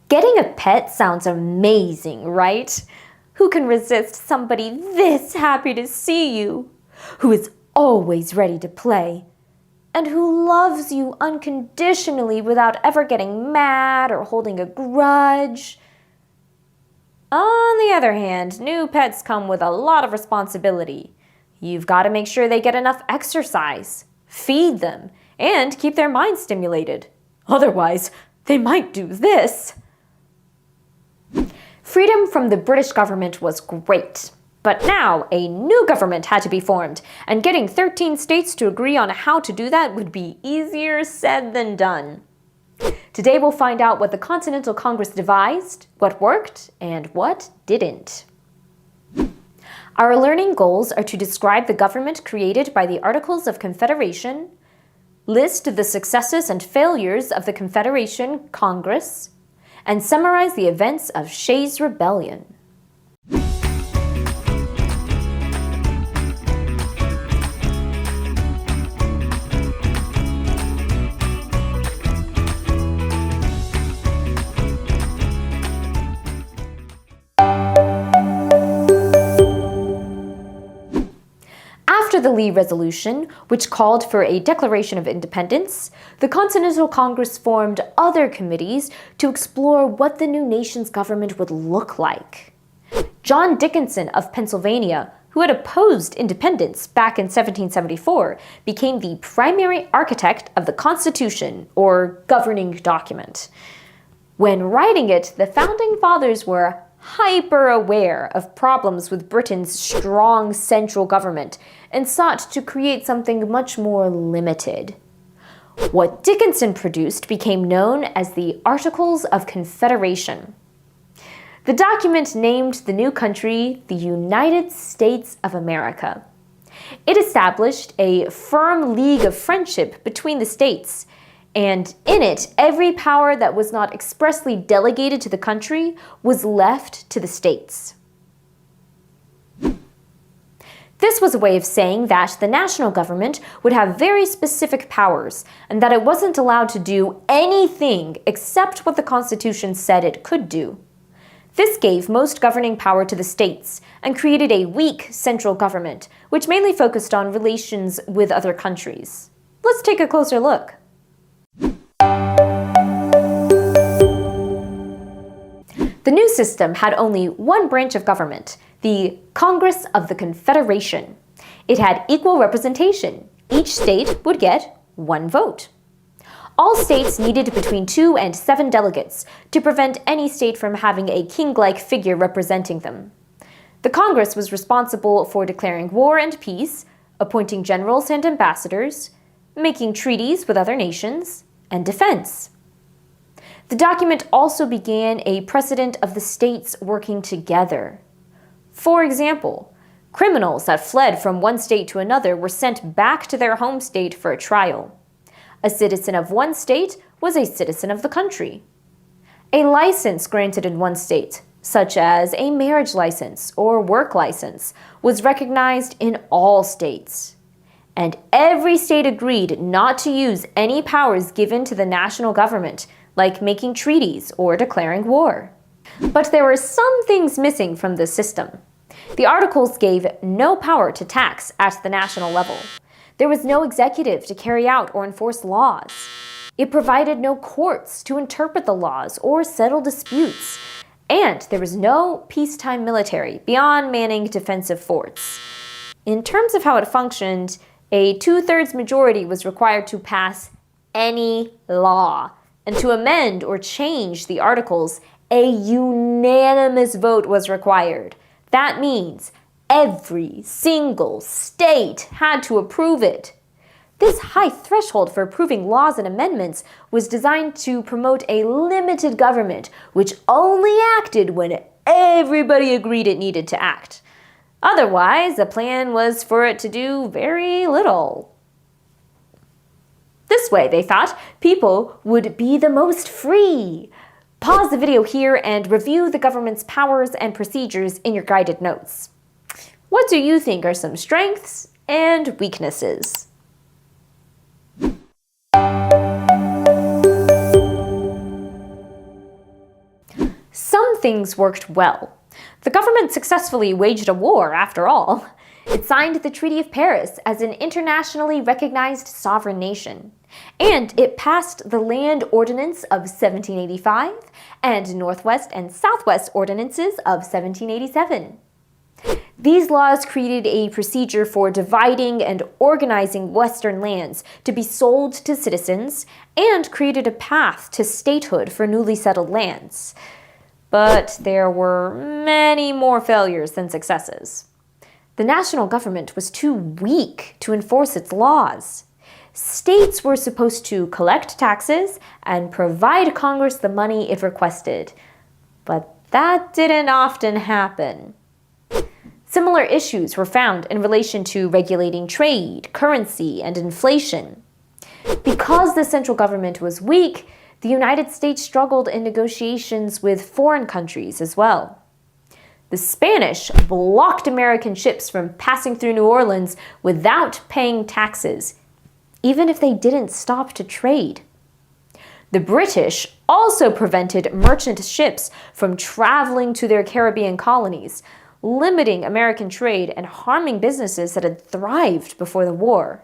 Getting a pet sounds amazing, right? Who can resist somebody this happy to see you, who is always ready to play, and who loves you unconditionally without ever getting mad or holding a grudge? On the other hand, new pets come with a lot of responsibility. You've got to make sure they get enough exercise, feed them, and keep their mind stimulated. Otherwise, they might do this. Freedom from the British government was great, but now a new government had to be formed, and getting 13 states to agree on how to do that would be easier said than done. Today we'll find out what the Continental Congress devised, what worked, and what didn't. Our learning goals are to describe the government created by the Articles of Confederation, list the successes and failures of the Confederation Congress, and summarize the events of Shays Rebellion. After the Lee Resolution, which called for a Declaration of Independence, the Continental Congress formed other committees to explore what the new nation's government would look like. John Dickinson of Pennsylvania, who had opposed independence back in 1774, became the primary architect of the Constitution, or governing document. When writing it, the Founding Fathers were hyper-aware of problems with Britain's strong central government and sought to create something much more limited. What Dickinson produced became known as the Articles of Confederation. The document named the new country the United States of America. It established a firm league of friendship between the states, and in it, every power that was not expressly delegated to the country was left to the states. This was a way of saying that the national government would have very specific powers, and that it wasn't allowed to do anything except what the Constitution said it could do. This gave most governing power to the states, and created a weak central government, which mainly focused on relations with other countries. Let's take a closer look. The new system had only one branch of government, the Congress of the Confederation. It had equal representation. Each state would get one vote. All states needed between 2 and 7 delegates to prevent any state from having a king-like figure representing them. The Congress was responsible for declaring war and peace, appointing generals and ambassadors, making treaties with other nations, and defense. The document also began a precedent of the states working together. For example, criminals that fled from one state to another were sent back to their home state for a trial. A citizen of one state was a citizen of the country. A license granted in one state, such as a marriage license or work license, was recognized in all states. And every state agreed not to use any powers given to the national government, like making treaties or declaring war. But there were some things missing from this system. The Articles gave no power to tax at the national level. There was no executive to carry out or enforce laws. It provided no courts to interpret the laws or settle disputes. And there was no peacetime military beyond manning defensive forts. In terms of how it functioned, a 2/3 majority was required to pass any law. And to amend or change the Articles, a unanimous vote was required. That means every single state had to approve it. This high threshold for approving laws and amendments was designed to promote a limited government, which only acted when everybody agreed it needed to act. Otherwise, the plan was for it to do very little. This way, they thought, people would be the most free. Pause the video here and review the government's powers and procedures in your guided notes. What do you think are some strengths and weaknesses? Some things worked well. The government successfully waged a war, after all. It signed the Treaty of Paris as an internationally recognized sovereign nation. And it passed the Land Ordinance of 1785 and Northwest and Southwest Ordinances of 1787. These laws created a procedure for dividing and organizing Western lands to be sold to citizens and created a path to statehood for newly settled lands. But there were many more failures than successes. The national government was too weak to enforce its laws. States were supposed to collect taxes and provide Congress the money it requested, but that didn't often happen. Similar issues were found in relation to regulating trade, currency, and inflation. Because the central government was weak, the United States struggled in negotiations with foreign countries as well. The Spanish blocked American ships from passing through New Orleans without paying taxes, even if they didn't stop to trade. The British also prevented merchant ships from traveling to their Caribbean colonies, limiting American trade and harming businesses that had thrived before the war.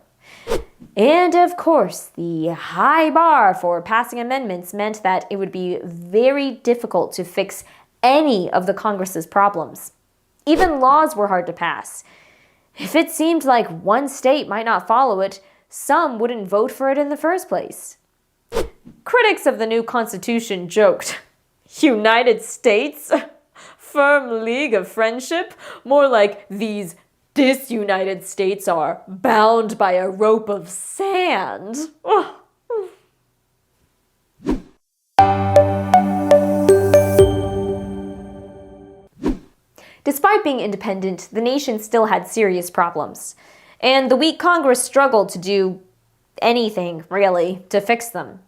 And of course, the high bar for passing amendments meant that it would be very difficult to fix any of the Congress's problems. Even laws were hard to pass. If it seemed like one state might not follow it, some wouldn't vote for it in the first place. Critics of the new Constitution joked, "United States? Firm league of friendship? More like these disunited states are bound by a rope of sand." Despite being independent, the nation still had serious problems, and the weak Congress struggled to do anything, really, to fix them.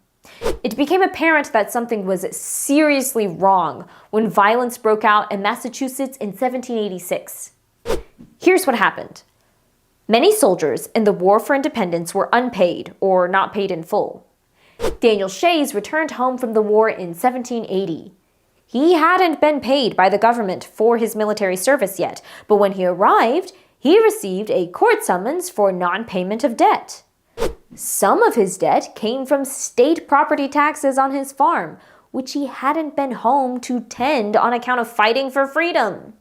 It became apparent that something was seriously wrong when violence broke out in Massachusetts in 1786. Here's what happened. Many soldiers in the War for Independence were unpaid or not paid in full. Daniel Shays returned home from the war in 1780. He hadn't been paid by the government for his military service yet, but when he arrived, he received a court summons for non-payment of debt. Some of his debt came from state property taxes on his farm, which he hadn't been home to tend on account of fighting for freedom.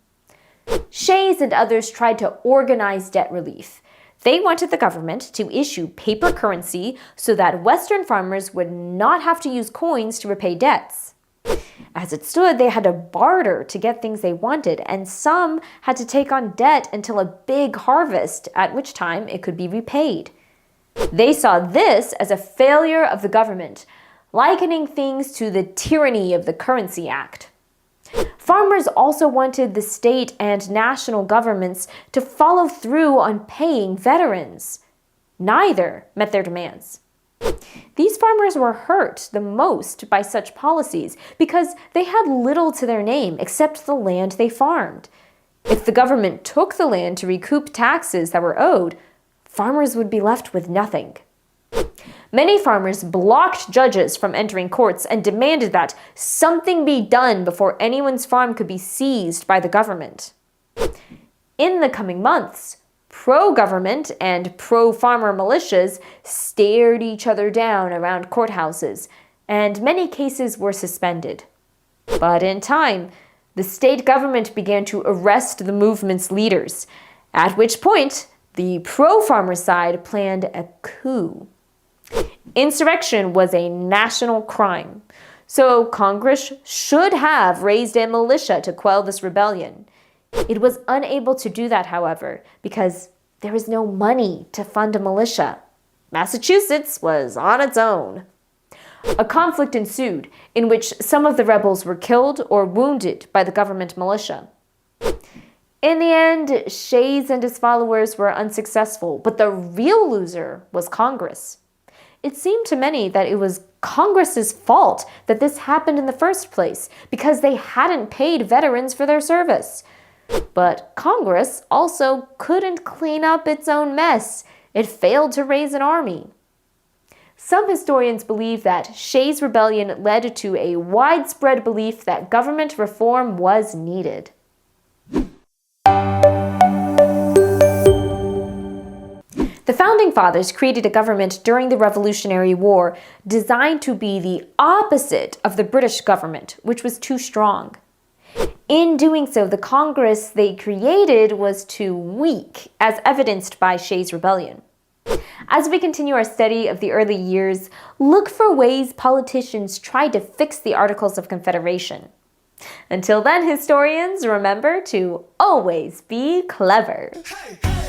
Shays and others tried to organize debt relief. They wanted the government to issue paper currency so that Western farmers would not have to use coins to repay debts. As it stood, they had to barter to get things they wanted, and some had to take on debt until a big harvest, at which time it could be repaid. They saw this as a failure of the government, likening things to the tyranny of the Currency Act. Farmers also wanted the state and national governments to follow through on paying veterans. Neither met their demands. These farmers were hurt the most by such policies because they had little to their name except the land they farmed. If the government took the land to recoup taxes that were owed, farmers would be left with nothing. Many farmers blocked judges from entering courts and demanded that something be done before anyone's farm could be seized by the government. In the coming months, pro-government and pro-farmer militias stared each other down around courthouses, and many cases were suspended. But in time, the state government began to arrest the movement's leaders, at which point the pro-farmer side planned a coup. Insurrection was a national crime, so Congress should have raised a militia to quell this rebellion. It was unable to do that, however, because there was no money to fund a militia. Massachusetts was on its own. A conflict ensued in which some of the rebels were killed or wounded by the government militia. In the end, Shays and his followers were unsuccessful, but the real loser was Congress. It seemed to many that it was Congress's fault that this happened in the first place, because they hadn't paid veterans for their service. But Congress also couldn't clean up its own mess. It failed to raise an army. Some historians believe that Shays Rebellion led to a widespread belief that government reform was needed. The Founding Fathers created a government during the Revolutionary War designed to be the opposite of the British government, which was too strong. In doing so, the Congress they created was too weak, as evidenced by Shays Rebellion. As we continue our study of the early years, look for ways politicians tried to fix the Articles of Confederation. Until then, historians, remember to always be clever. Hey, hey.